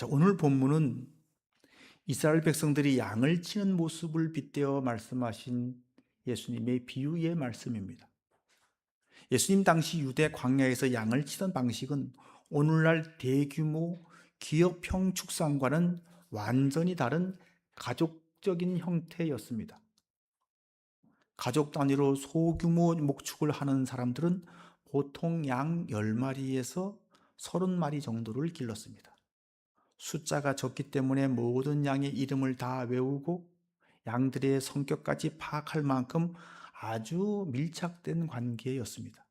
자, 오늘 본문은 이스라엘 백성들이 양을 치는 모습을 빗대어 말씀하신 예수님의 비유의 말씀입니다. 예수님 당시 유대 광야에서 양을 치던 방식은 오늘날 대규모 기업형 축산과는 완전히 다른 가족적인 형태였습니다. 가족 단위로 소규모 목축을 하는 사람들은 보통 양 10마리에서 30마리 정도를 길렀습니다. 숫자가 적기 때문에 모든 양의 이름을 다 외우고 양들의 성격까지 파악할 만큼 아주 밀착된 관계였습니다.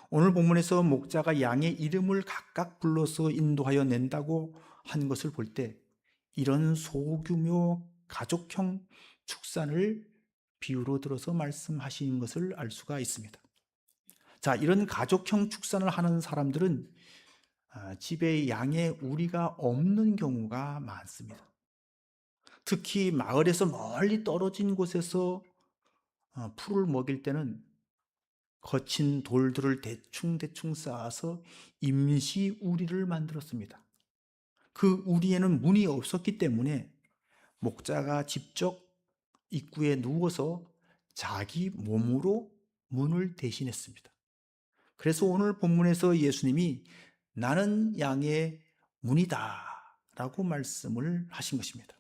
오늘 본문에서 목자가 양의 이름을 각각 불러서 인도하여 낸다고 한 것을 볼 때 이런 소규모 가족형 축산을 비유로 들어서 말씀하신 것을 알 수가 있습니다. 자, 이런 가족형 축산을 하는 사람들은 집에 양의 우리가 없는 경우가 많습니다. 특히 마을에서 멀리 떨어진 곳에서 풀을 먹일 때는 거친 돌들을 대충 쌓아서 임시 우리를 만들었습니다. 그 우리에는 문이 없었기 때문에 목자가 직접 입구에 누워서 자기 몸으로 문을 대신했습니다. 그래서 오늘 본문에서 예수님이 나는 양의 문이다 라고 말씀을 하신 것입니다.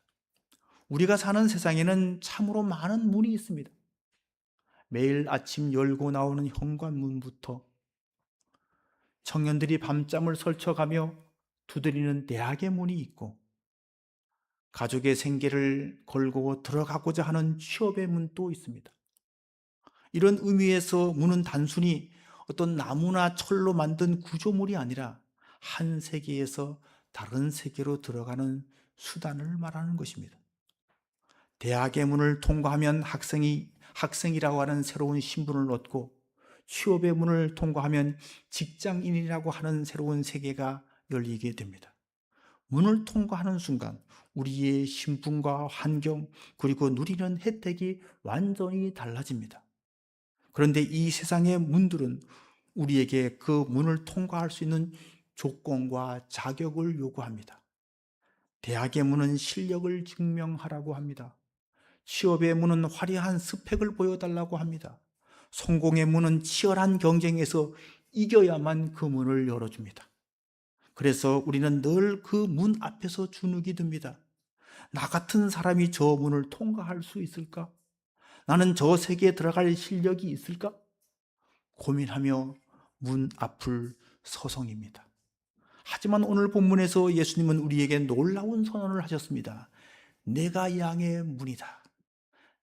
우리가 사는 세상에는 참으로 많은 문이 있습니다. 매일 아침 열고 나오는 현관문부터 청년들이 밤잠을 설쳐가며 두드리는 대학의 문이 있고 가족의 생계를 걸고 들어가고자 하는 취업의 문도 있습니다. 이런 의미에서 문은 단순히 어떤 나무나 철로 만든 구조물이 아니라 한 세계에서 다른 세계로 들어가는 수단을 말하는 것입니다. 대학의 문을 통과하면 학생이라고 하는 새로운 신분을 얻고 취업의 문을 통과하면 직장인이라고 하는 새로운 세계가 열리게 됩니다. 문을 통과하는 순간 우리의 신분과 환경 그리고 누리는 혜택이 완전히 달라집니다. 그런데 이 세상의 문들은 우리에게 그 문을 통과할 수 있는 조건과 자격을 요구합니다. 대학의 문은 실력을 증명하라고 합니다. 취업의 문은 화려한 스펙을 보여달라고 합니다. 성공의 문은 치열한 경쟁에서 이겨야만 그 문을 열어줍니다. 그래서 우리는 늘 그 문 앞에서 주눅이 듭니다. 나 같은 사람이 저 문을 통과할 수 있을까? 나는 저 세계에 들어갈 실력이 있을까? 고민하며 문 앞을 서성입니다. 하지만 오늘 본문에서 예수님은 우리에게 놀라운 선언을 하셨습니다. 내가 양의 문이다.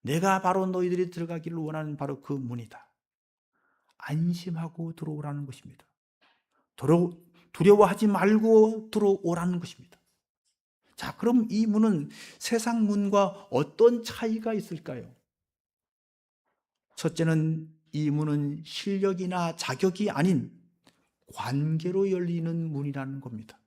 내가 바로 너희들이 들어가기를 원하는 바로 그 문이다. 안심하고 들어오라는 것입니다. 두려워하지 말고 들어오라는 것입니다. 자, 그럼 이 문은 세상 문과 어떤 차이가 있을까요? 첫째는 이 문은 실력이나 자격이 아닌 관계로 열리는 문이라는 겁니다.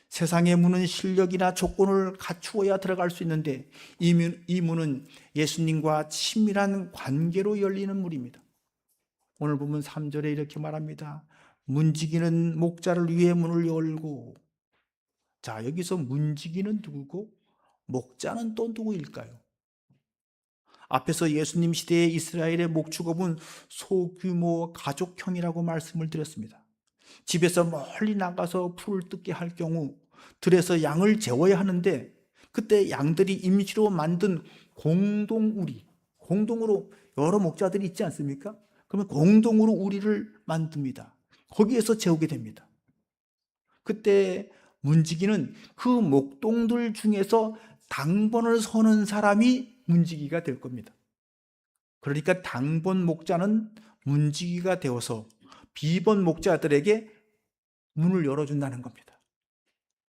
세상의 문은 실력이나 조건을 갖추어야 들어갈 수 있는데 이 문은 예수님과 친밀한 관계로 열리는 문입니다. 오늘 보면 3절에 이렇게 말합니다. 문지기는 목자를 위해 문을 열고. 자, 여기서 문지기는 누구고 목자는 또 누구일까요? 앞에서 예수님 시대의 이스라엘의 목축업은 소규모 가족형이라고 말씀을 드렸습니다. 집에서 멀리 나가서 풀을 뜯게 할 경우 들에서 양을 재워야 하는데 그때 양들이 임시로 만든 공동우리, 공동으로 여러 목자들이 있지 않습니까? 그러면 공동으로 우리를 만듭니다. 거기에서 재우게 됩니다. 그때 문지기는 그 목동들 중에서 당번을 서는 사람이 문지기가 될 겁니다. 그러니까 당번 목자는 문지기가 되어서 비번 목자들에게 문을 열어준다는 겁니다.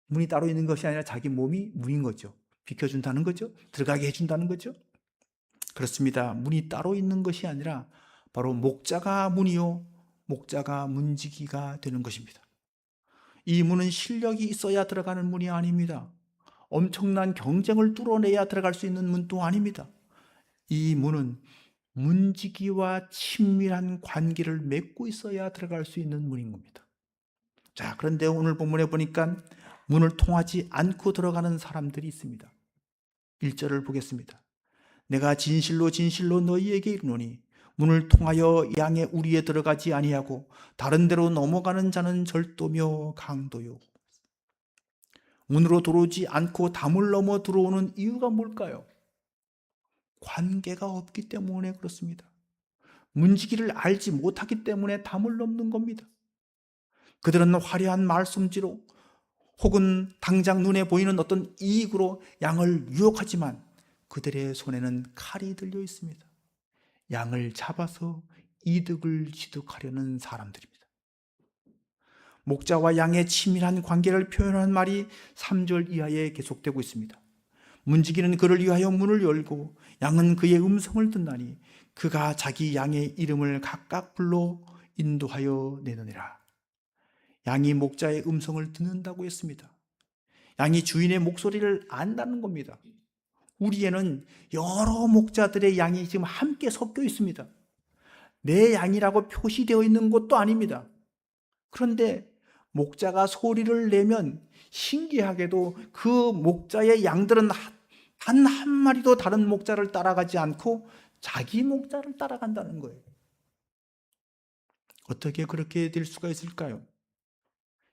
문이 따로 있는 것이 아니라 자기 몸이 문인 거죠. 비켜준다는 거죠. 들어가게 해준다는 거죠. 그렇습니다. 문이 따로 있는 것이 아니라 바로 목자가 문이요, 목자가 문지기가 되는 것입니다. 이 문은 실력이 있어야 들어가는 문이 아닙니다. 엄청난 경쟁을 뚫어내야 들어갈 수 있는 문도 아닙니다. 이 문은 문지기와 친밀한 관계를 맺고 있어야 들어갈 수 있는 문인 겁니다. 자, 그런데 오늘 본문에 보니까 문을 통하지 않고 들어가는 사람들이 있습니다. 1절을 보겠습니다. 내가 진실로 진실로 너희에게 이르노니 문을 통하여 양의 우리에 들어가지 아니하고 다른 데로 넘어가는 자는 절도며 강도요. 문으로 들어오지 않고 담을 넘어 들어오는 이유가 뭘까요? 관계가 없기 때문에 그렇습니다. 문지기를 알지 못하기 때문에 담을 넘는 겁니다. 그들은 화려한 말솜씨로 혹은 당장 눈에 보이는 어떤 이익으로 양을 유혹하지만 그들의 손에는 칼이 들려 있습니다. 양을 잡아서 이득을 취득하려는 사람들입니다. 목자와 양의 치밀한 관계를 표현하는 말이 3절 이하에 계속되고 있습니다. 문지기는 그를 위하여 문을 열고 양은 그의 음성을 듣나니 그가 자기 양의 이름을 각각 불러 인도하여 내느니라. 양이 목자의 음성을 듣는다고 했습니다. 양이 주인의 목소리를 안다는 겁니다. 우리에는 여러 목자들의 양이 지금 함께 섞여 있습니다. 내 양이라고 표시되어 있는 것도 아닙니다. 그런데 목자가 소리를 내면 신기하게도 그 목자의 양들은 단 한 마리도 다른 목자를 따라가지 않고 자기 목자를 따라간다는 거예요. 어떻게 그렇게 될 수가 있을까요?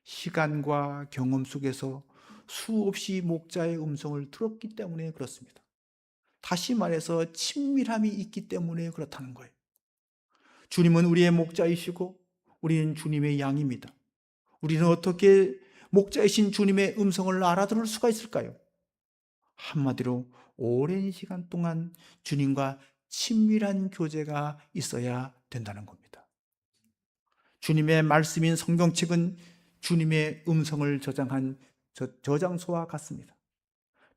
시간과 경험 속에서 수없이 목자의 음성을 들었기 때문에 그렇습니다. 다시 말해서 친밀함이 있기 때문에 그렇다는 거예요. 주님은 우리의 목자이시고 우리는 주님의 양입니다. 우리는 어떻게 목자이신 주님의 음성을 알아들을 수가 있을까요? 한마디로 오랜 시간 동안 주님과 친밀한 교제가 있어야 된다는 겁니다. 주님의 말씀인 성경책은 주님의 음성을 저장한 저장소와 같습니다.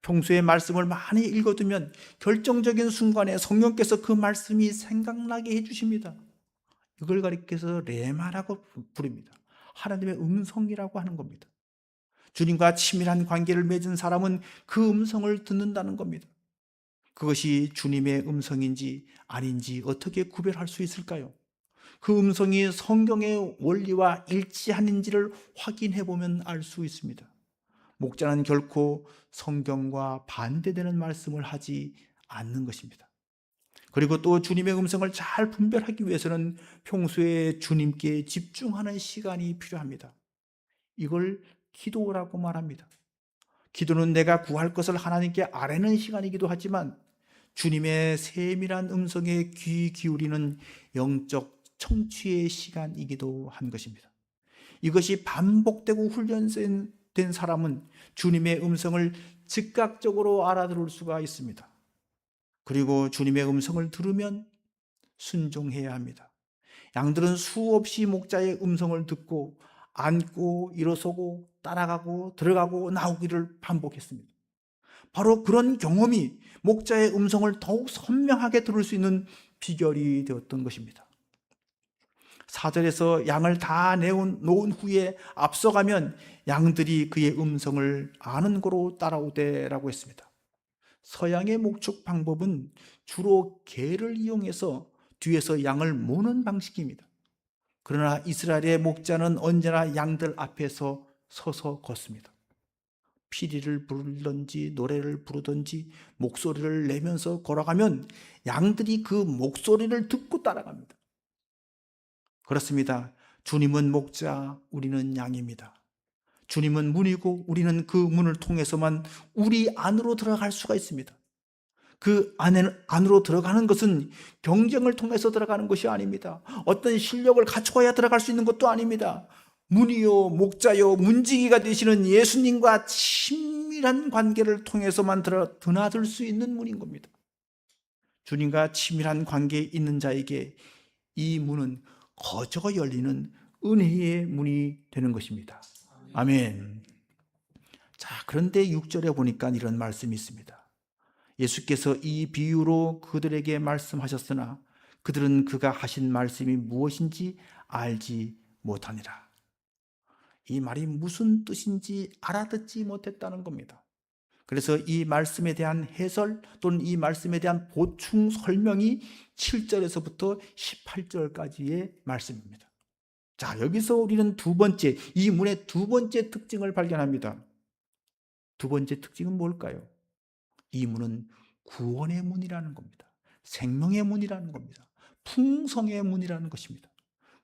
평소에 말씀을 많이 읽어두면 결정적인 순간에 성령께서 그 말씀이 생각나게 해주십니다. 이걸 가리켜서 레마라고 부릅니다. 하나님의 음성이라고 하는 겁니다. 주님과 치밀한 관계를 맺은 사람은 그 음성을 듣는다는 겁니다. 그것이 주님의 음성인지 아닌지 어떻게 구별할 수 있을까요? 그 음성이 성경의 원리와 일치하는지를 확인해 보면 알 수 있습니다. 목자는 결코 성경과 반대되는 말씀을 하지 않는 것입니다. 그리고 또 주님의 음성을 잘 분별하기 위해서는 평소에 주님께 집중하는 시간이 필요합니다. 이걸 기도라고 말합니다. 기도는 내가 구할 것을 하나님께 아뢰는 시간이기도 하지만 주님의 세밀한 음성에 귀 기울이는 영적 청취의 시간이기도 한 것입니다. 이것이 반복되고 훈련된 사람은 주님의 음성을 즉각적으로 알아들을 수가 있습니다. 그리고 주님의 음성을 들으면 순종해야 합니다. 양들은 수없이 목자의 음성을 듣고 앉고 일어서고 따라가고 들어가고 나오기를 반복했습니다. 바로 그런 경험이 목자의 음성을 더욱 선명하게 들을 수 있는 비결이 되었던 것입니다. 4절에서 양을 다 놓은 후에 앞서가면 양들이 그의 음성을 아는 고로 따라오되라고 했습니다. 서양의 목축 방법은 주로 개를 이용해서 뒤에서 양을 모는 방식입니다. 그러나 이스라엘의 목자는 언제나 양들 앞에서 서서 걷습니다. 피리를 부르든지 노래를 부르든지 목소리를 내면서 걸어가면 양들이 그 목소리를 듣고 따라갑니다. 그렇습니다. 주님은 목자, 우리는 양입니다. 주님은 문이고 우리는 그 문을 통해서만 우리 안으로 들어갈 수가 있습니다. 그 안으로 들어가는 것은 경쟁을 통해서 들어가는 것이 아닙니다. 어떤 실력을 갖춰야 들어갈 수 있는 것도 아닙니다. 문이요, 목자요, 문지기가 되시는 예수님과 친밀한 관계를 통해서만 드나들 수 있는 문인 겁니다. 주님과 친밀한 관계에 있는 자에게 이 문은 거저 열리는 은혜의 문이 되는 것입니다. 아멘. 자, 그런데 6절에 보니까 이런 말씀이 있습니다. 예수께서 이 비유로 그들에게 말씀하셨으나 그들은 그가 하신 말씀이 무엇인지 알지 못하니라. 이 말이 무슨 뜻인지 알아듣지 못했다는 겁니다. 그래서 이 말씀에 대한 해설 또는 이 말씀에 대한 보충 설명이 7절에서부터 18절까지의 말씀입니다. 자, 여기서 우리는 이 문의 두 번째 특징을 발견합니다. 두 번째 특징은 뭘까요? 이 문은 구원의 문이라는 겁니다. 생명의 문이라는 겁니다. 풍성의 문이라는 것입니다.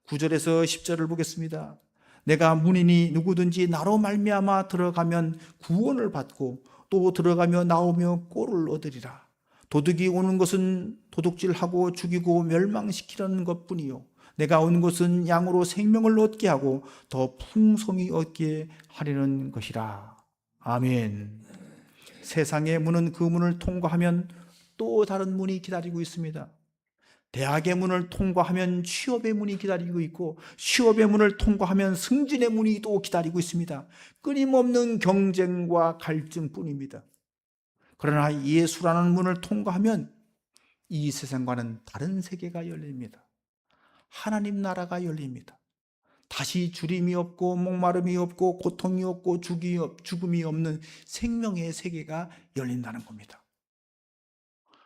9절에서 10절을 보겠습니다. 내가 문이니 누구든지 나로 말미암아 들어가면 구원을 받고 또 들어가며 나오며 꼴을 얻으리라. 도둑이 오는 것은 도둑질하고 죽이고 멸망시키려는 것뿐이요 내가 온 것은 양으로 생명을 얻게 하고 더 풍성히 얻게 하려는 것이라. 아멘. 세상의 문은 그 문을 통과하면 또 다른 문이 기다리고 있습니다. 대학의 문을 통과하면 취업의 문이 기다리고 있고 취업의 문을 통과하면 승진의 문이 또 기다리고 있습니다. 끊임없는 경쟁과 갈증뿐입니다. 그러나 예수라는 문을 통과하면 이 세상과는 다른 세계가 열립니다. 하나님 나라가 열립니다. 다시 주림이 없고 목마름이 없고 고통이 없고 죽음이 없는 생명의 세계가 열린다는 겁니다.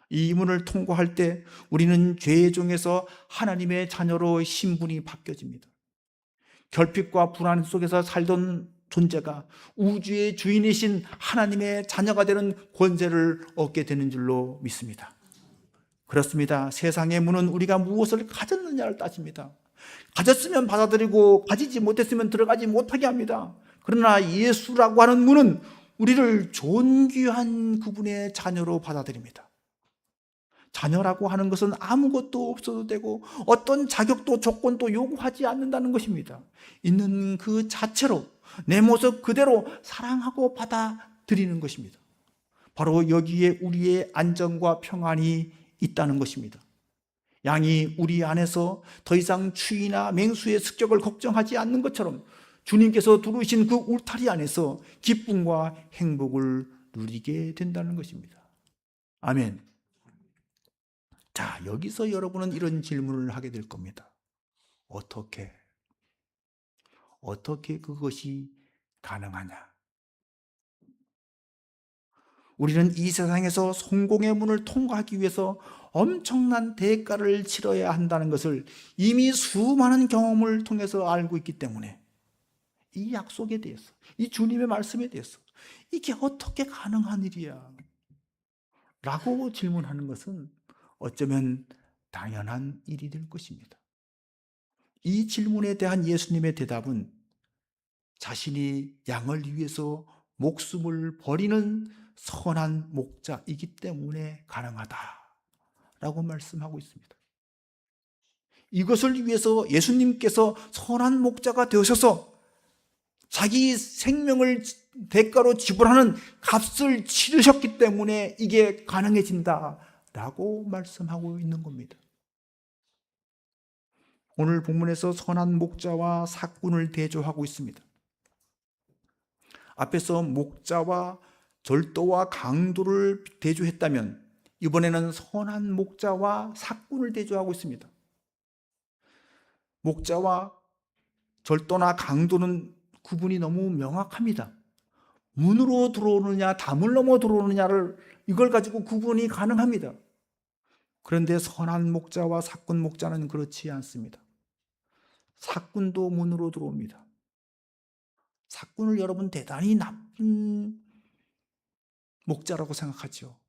이 문을 통과할 때 우리는 죄의 종에서 하나님의 자녀로 신분이 바뀌어집니다. 결핍과 불안 속에서 살던 존재가 우주의 주인이신 하나님의 자녀가 되는 권세를 얻게 되는 줄로 믿습니다. 그렇습니다. 세상의 문은 우리가 무엇을 가졌느냐를 따집니다. 가졌으면 받아들이고 가지지 못했으면 들어가지 못하게 합니다. 그러나 예수라고 하는 문은 우리를 존귀한 그분의 자녀로 받아들입니다. 자녀라고 하는 것은 아무것도 없어도 되고 어떤 자격도 조건도 요구하지 않는다는 것입니다. 있는 그 자체로 내 모습 그대로 사랑하고 받아들이는 것입니다. 바로 여기에 우리의 안정과 평안이 있다는 것입니다. 양이 우리 안에서 더 이상 추위나 맹수의 습격을 걱정하지 않는 것처럼 주님께서 두르신 그 울타리 안에서 기쁨과 행복을 누리게 된다는 것입니다. 아멘. 자, 여기서 여러분은 이런 질문을 하게 될 겁니다. 어떻게 그것이 가능하냐? 우리는 이 세상에서 성공의 문을 통과하기 위해서 엄청난 대가를 치러야 한다는 것을 이미 수많은 경험을 통해서 알고 있기 때문에 이 약속에 대해서, 이 주님의 말씀에 대해서 이게 어떻게 가능한 일이야? 라고 질문하는 것은 어쩌면 당연한 일이 될 것입니다. 이 질문에 대한 예수님의 대답은 자신이 양을 위해서 목숨을 버리는 선한 목자이기 때문에 가능하다라고 말씀하고 있습니다. 이것을 위해서 예수님께서 선한 목자가 되셔서 자기 생명을 대가로 지불하는 값을 치르셨기 때문에 이게 가능해진다라고 말씀하고 있는 겁니다. 오늘 본문에서 선한 목자와 삭군을 대조하고 있습니다. 앞에서 목자와 절도와 강도를 대조했다면 이번에는 선한 목자와 삭군을 대조하고 있습니다. 목자와 절도나 강도는 구분이 너무 명확합니다. 문으로 들어오느냐 담을 넘어 들어오느냐를 이걸 가지고 구분이 가능합니다. 그런데 선한 목자와 삭군 목자는 그렇지 않습니다. 삭군도 문으로 들어옵니다. 삭군을 여러분 대단히 나쁜 목자라고 생각하죠.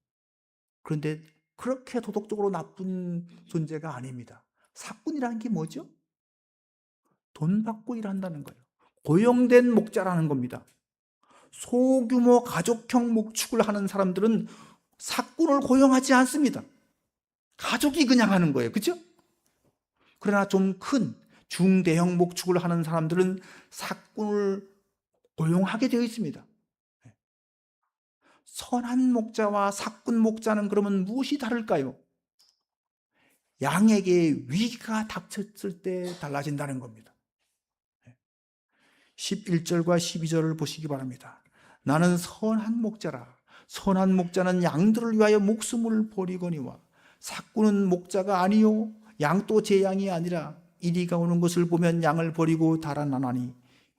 그런데 그렇게 도덕적으로 나쁜 존재가 아닙니다. 삭군이라는 게 뭐죠? 돈 받고 일한다는 거예요. 고용된 목자라는 겁니다. 소규모 가족형 목축을 하는 사람들은 삭군을 고용하지 않습니다. 가족이 그냥 하는 거예요. 그렇죠? 그러나 좀 큰 중대형 목축을 하는 사람들은 삭군을 고용하게 되어 있습니다. 선한 목자와 삭군 목자는 그러면 무엇이 다를까요? 양에게 위기가 닥쳤을 때 달라진다는 겁니다. 11절과 12절을 보시기 바랍니다. 나는 선한 목자라. 선한 목자는 양들을 위하여 목숨을 버리거니와 삭군은 목자가 아니요 양도 제 양이 아니라 이리가 오는 것을 보면 양을 버리고 달아나나니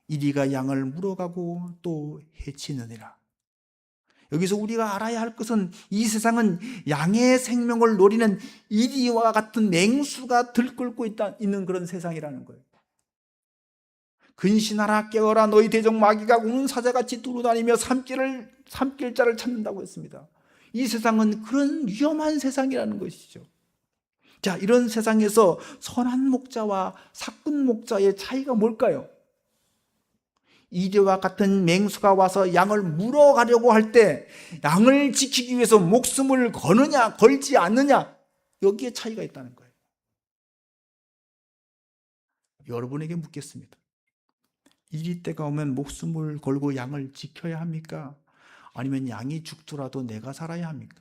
이리가 양을 물어가고 또 해치느니라. 여기서 우리가 알아야 할 것은 이 세상은 양의 생명을 노리는 이리와 같은 맹수가 들끓고 있는 그런 세상이라는 거예요. 근신하라 깨어라 너희 대적 마귀가 우는 사자같이 두루다니며 삼킬 자를 찾는다고 했습니다. 이 세상은 그런 위험한 세상이라는 것이죠. 자, 이런 세상에서 선한 목자와 사꾼 목자의 차이가 뭘까요? 이리와 같은 맹수가 와서 양을 물어가려고 할 때 양을 지키기 위해서 목숨을 거느냐 걸지 않느냐, 여기에 차이가 있다는 거예요. 여러분에게 묻겠습니다. 이리 때가 오면 목숨을 걸고 양을 지켜야 합니까? 아니면 양이 죽더라도 내가 살아야 합니까?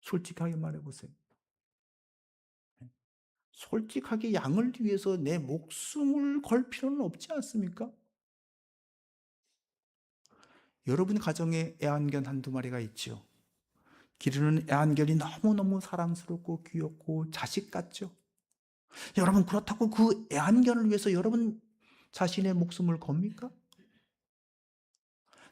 솔직하게 말해보세요. 솔직하게 양을 위해서 내 목숨을 걸 필요는 없지 않습니까? 여러분 가정에 애완견 한두 마리가 있죠. 기르는 애완견이 너무너무 사랑스럽고 귀엽고 자식 같죠. 여러분, 그렇다고 그 애완견을 위해서 여러분 자신의 목숨을 겁니까?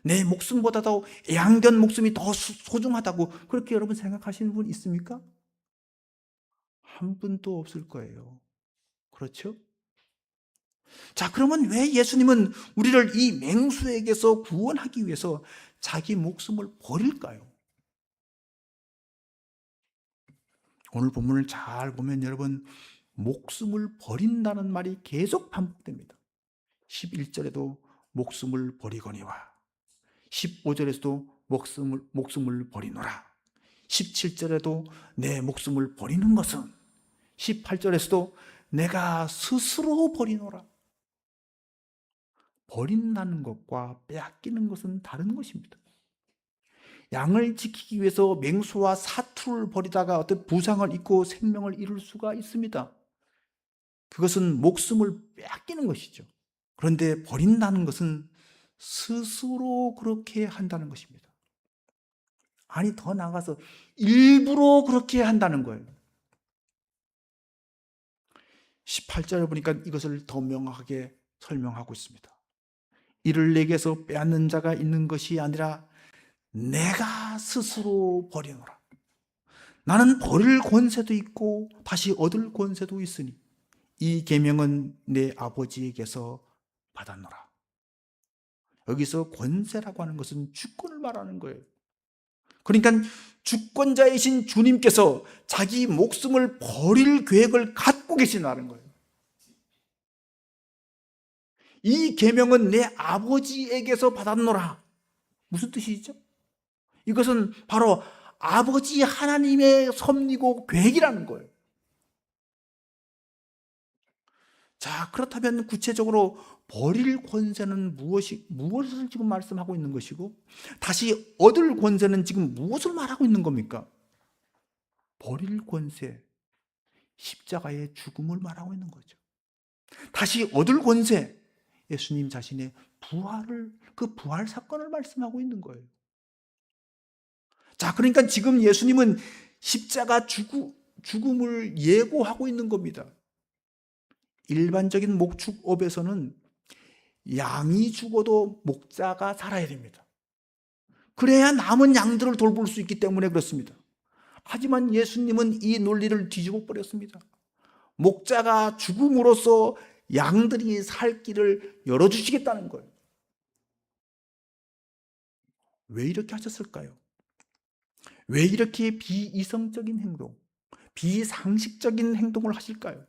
내 목숨보다도 애완견 목숨이 더 소중하다고 그렇게 여러분 생각하시는 분 있습니까? 한 분도 없을 거예요. 그렇죠? 자, 그러면 왜 예수님은 우리를 이 맹수에게서 구원하기 위해서 자기 목숨을 버릴까요? 오늘 본문을 잘 보면 여러분, 목숨을 버린다는 말이 계속 반복됩니다. 11절에도 목숨을 버리거니와, 15절에서도 목숨을 버리노라, 17절에도 내 목숨을 버리는 것은, 18절에서도 내가 스스로 버리노라. 버린다는 것과 빼앗기는 것은 다른 것입니다. 양을 지키기 위해서 맹수와 사투를 벌이다가 어떤 부상을 입고 생명을 잃을 수가 있습니다. 그것은 목숨을 빼앗기는 것이죠. 그런데 버린다는 것은 스스로 그렇게 한다는 것입니다. 아니, 더 나아가서 일부러 그렇게 한다는 거예요. 18절을 보니까 이것을 더 명확하게 설명하고 있습니다. 이를 내게서 빼앗는 자가 있는 것이 아니라 내가 스스로 버리노라. 나는 버릴 권세도 있고 다시 얻을 권세도 있으니 이 계명은 내 아버지에게서 받았노라. 여기서 권세라고 하는 것은 주권을 말하는 거예요. 그러니까 주권자이신 주님께서 자기 목숨을 버릴 계획을 갖고 계시다는 거예요. 이 계명은 내 아버지에게서 받았노라. 무슨 뜻이죠? 이것은 바로 아버지 하나님의 섭리고 계획이라는 거예요. 자, 그렇다면 구체적으로 버릴 권세는 무엇을 지금 말씀하고 있는 것이고, 다시 얻을 권세는 지금 무엇을 말하고 있는 겁니까? 버릴 권세, 십자가의 죽음을 말하고 있는 거죠. 다시 얻을 권세, 예수님 자신의 그 부활 사건을 말씀하고 있는 거예요. 자, 그러니까 지금 예수님은 십자가 죽음을 예고하고 있는 겁니다. 일반적인 목축업에서는 양이 죽어도 목자가 살아야 됩니다. 그래야 남은 양들을 돌볼 수 있기 때문에 그렇습니다. 하지만 예수님은 이 논리를 뒤집어 버렸습니다. 목자가 죽음으로써 양들이 살 길을 열어주시겠다는 거예요. 왜 이렇게 하셨을까요? 왜 이렇게 비이성적인 행동, 비상식적인 행동을 하실까요?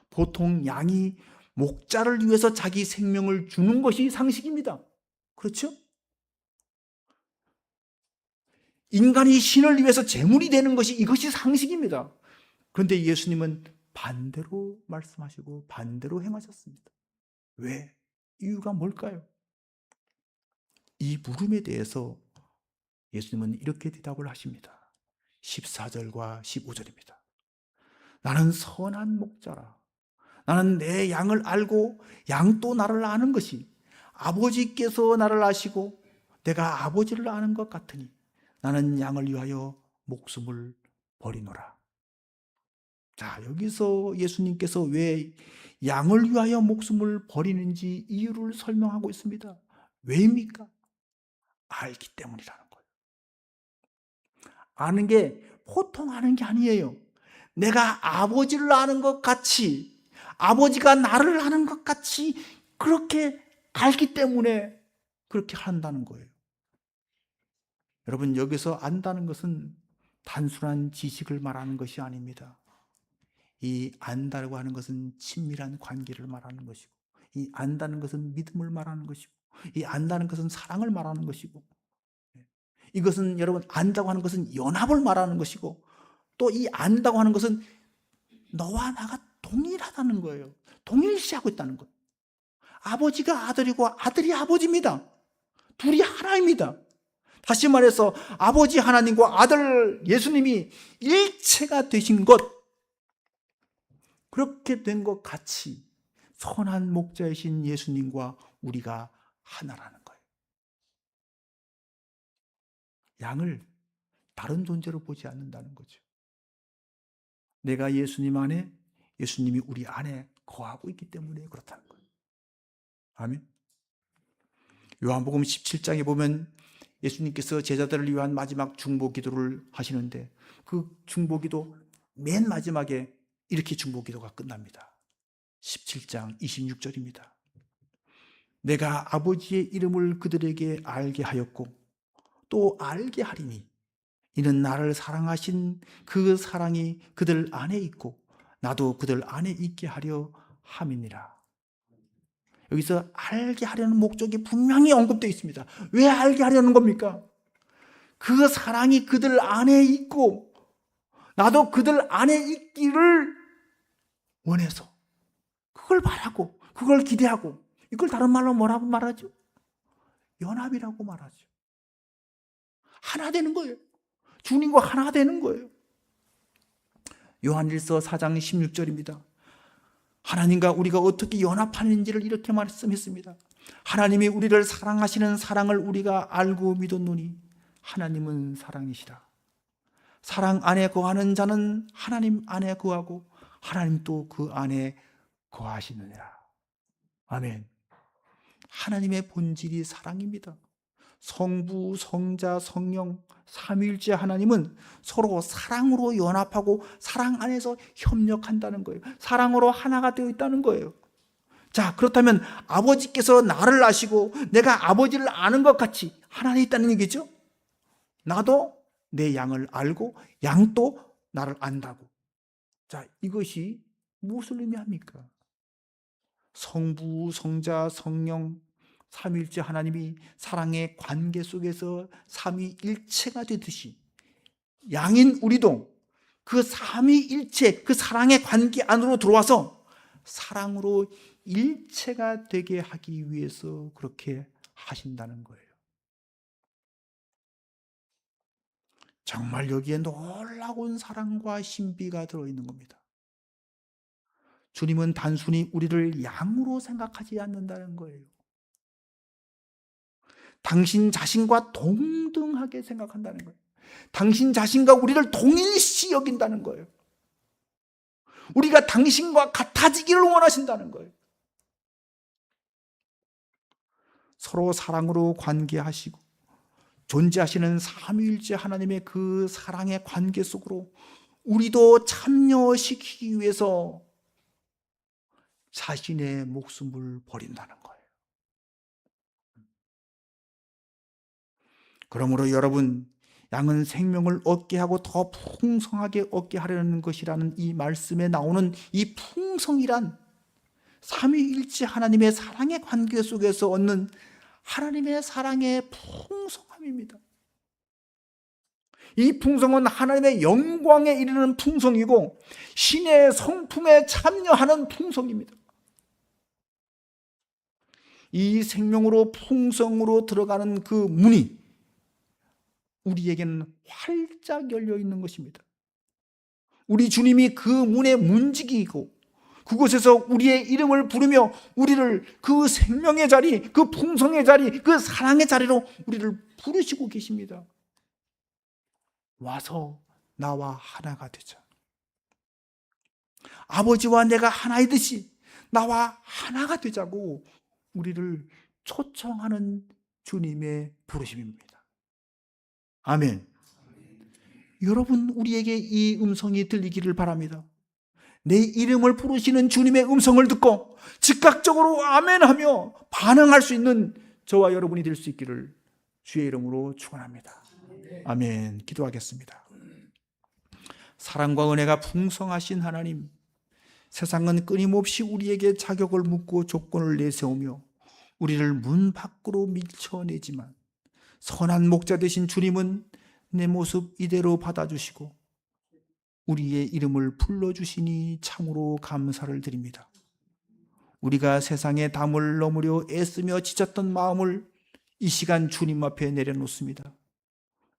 보통 양이 목자를 위해서 자기 생명을 주는 것이 상식입니다. 그렇죠? 인간이 신을 위해서 제물이 되는 것이 이것이 상식입니다. 그런데 예수님은 반대로 말씀하시고 반대로 행하셨습니다. 왜? 이유가 뭘까요? 이 물음에 대해서 예수님은 이렇게 대답을 하십니다. 14절과 15절입니다. 나는 선한 목자라. 나는 내 양을 알고 양도 나를 아는 것이 아버지께서 나를 아시고 내가 아버지를 아는 것 같으니 나는 양을 위하여 목숨을 버리노라. 자, 여기서 예수님께서 왜 양을 위하여 목숨을 버리는지 이유를 설명하고 있습니다. 왜입니까? 알기 때문이라는 거예요. 아는 게 보통 아는 게 아니에요. 내가 아버지를 아는 것 같이 아버지가 나를 아는 것 같이 그렇게 알기 때문에 그렇게 한다는 거예요. 여러분, 여기서 안다는 것은 단순한 지식을 말하는 것이 아닙니다. 이 안다고 하는 것은 친밀한 관계를 말하는 것이고, 이 안다는 것은 믿음을 말하는 것이고, 이 안다는 것은 사랑을 말하는 것이고, 이것은 여러분 안다고 하는 것은 연합을 말하는 것이고, 또 이 안다고 하는 것은 너와 나가 동일하다는 거예요. 동일시하고 있다는 거예요. 아버지가 아들이고 아들이 아버지입니다. 둘이 하나입니다. 다시 말해서 아버지 하나님과 아들 예수님이 일체가 되신 것, 그렇게 된 것 같이 선한 목자이신 예수님과 우리가 하나라는 거예요. 양을 다른 존재로 보지 않는다는 거죠. 내가 예수님 안에, 예수님이 우리 안에 거하고 있기 때문에 그렇다는 거예요. 아멘. 요한복음 17장에 보면 예수님께서 제자들을 위한 마지막 중보기도를 하시는데, 그 중보기도 맨 마지막에 이렇게 중보기도가 끝납니다. 17장 26절입니다. 내가 아버지의 이름을 그들에게 알게 하였고 또 알게 하리니 이는 나를 사랑하신 그 사랑이 그들 안에 있고 나도 그들 안에 있게 하려 함이니라. 여기서 알게 하려는 목적이 분명히 언급되어 있습니다. 왜 알게 하려는 겁니까? 그 사랑이 그들 안에 있고 나도 그들 안에 있기를 원해서, 그걸 바라고, 그걸 기대하고, 이걸 다른 말로 뭐라고 말하죠? 연합이라고 말하죠. 하나 되는 거예요. 주님과 하나 되는 거예요. 요한일서 4장 16절입니다. 하나님과 우리가 어떻게 연합하는지를 이렇게 말씀했습니다. 하나님이 우리를 사랑하시는 사랑을 우리가 알고 믿었노니 하나님은 사랑이시라. 사랑 안에 거하는 자는 하나님 안에 거하고 하나님도 그 안에 거하시느니라. 아멘. 하나님의 본질이 사랑입니다. 성부, 성자, 성령, 삼위일체 하나님은 서로 사랑으로 연합하고 사랑 안에서 협력한다는 거예요. 사랑으로 하나가 되어 있다는 거예요. 자, 그렇다면 아버지께서 나를 아시고 내가 아버지를 아는 것 같이 하나 되어 있다는 얘기죠. 나도 내 양을 알고 양도 나를 안다고. 자, 이것이 무엇을 의미합니까? 성부, 성자, 성령, 삼위일체 하나님이 사랑의 관계 속에서 삼위일체가 되듯이 양인 우리도 그 삼위일체, 그 사랑의 관계 안으로 들어와서 사랑으로 일체가 되게 하기 위해서 그렇게 하신다는 거예요. 정말 여기에 놀라운 사랑과 신비가 들어있는 겁니다. 주님은 단순히 우리를 양으로 생각하지 않는다는 거예요. 당신 자신과 동등하게 생각한다는 거예요. 당신 자신과 우리를 동일시 여긴다는 거예요. 우리가 당신과 같아지기를 원하신다는 거예요. 서로 사랑으로 관계하시고 존재하시는 삼위일체 하나님의 그 사랑의 관계 속으로 우리도 참여시키기 위해서 자신의 목숨을 버린다는 거예요. 그러므로 여러분, 양은 생명을 얻게 하고 더 풍성하게 얻게 하려는 것이라는 이 말씀에 나오는 이 풍성이란 삼위일체 하나님의 사랑의 관계 속에서 얻는 하나님의 사랑의 풍성함입니다. 이 풍성은 하나님의 영광에 이르는 풍성이고 신의 성품에 참여하는 풍성입니다. 이 생명으로 풍성으로 들어가는 그 문이 우리에게는 활짝 열려 있는 것입니다. 우리 주님이 그 문의 문지기이고 그곳에서 우리의 이름을 부르며 우리를 그 생명의 자리, 그 풍성의 자리, 그 사랑의 자리로 우리를 부르시고 계십니다. 와서 나와 하나가 되자. 아버지와 내가 하나이듯이 나와 하나가 되자고 우리를 초청하는 주님의 부르심입니다. 아멘. 여러분, 우리에게 이 음성이 들리기를 바랍니다. 내 이름을 부르시는 주님의 음성을 듣고 즉각적으로 아멘하며 반응할 수 있는 저와 여러분이 될 수 있기를 주의 이름으로 축원합니다. 아멘. 기도하겠습니다. 사랑과 은혜가 풍성하신 하나님, 세상은 끊임없이 우리에게 자격을 묻고 조건을 내세우며 우리를 문 밖으로 밀쳐내지만 선한 목자 되신 주님은 내 모습 이대로 받아주시고 우리의 이름을 불러주시니 참으로 감사를 드립니다. 우리가 세상의 담을 넘으려 애쓰며 지쳤던 마음을 이 시간 주님 앞에 내려놓습니다.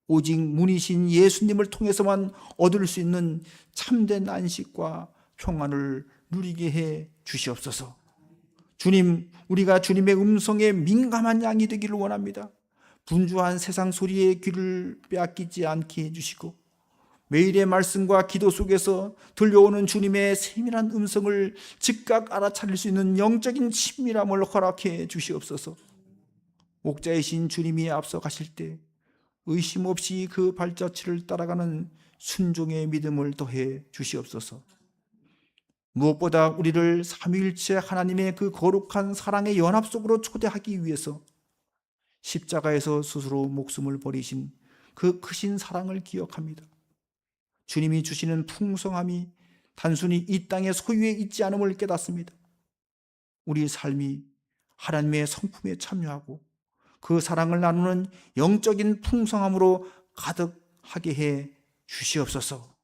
오직 문이신 예수님을 통해서만 얻을 수 있는 참된 안식과 평안을 누리게 해 주시옵소서. 주님, 우리가 주님의 음성에 민감한 양이 되기를 원합니다. 분주한 세상 소리에 귀를 빼앗기지 않게 해주시고 매일의 말씀과 기도 속에서 들려오는 주님의 세밀한 음성을 즉각 알아차릴 수 있는 영적인 친밀함을 허락해 주시옵소서. 목자이신 주님이 앞서 가실 때 의심 없이 그 발자취를 따라가는 순종의 믿음을 더해 주시옵소서. 무엇보다 우리를 삼위일체 하나님의 그 거룩한 사랑의 연합 속으로 초대하기 위해서 십자가에서 스스로 목숨을 버리신 그 크신 사랑을 기억합니다. 주님이 주시는 풍성함이 단순히 이 땅의 소유에 있지 않음을 깨닫습니다. 우리 삶이 하나님의 성품에 참여하고 그 사랑을 나누는 영적인 풍성함으로 가득하게 해 주시옵소서.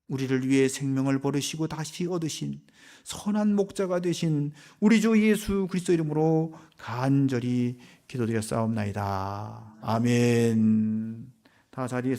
우리를 위해 생명을 버리시고 다시 얻으신 선한 목자가 되신 우리 주 예수 그리스도 이름으로 간절히 기도드렸사옵나이다. 아멘. 다 자리에서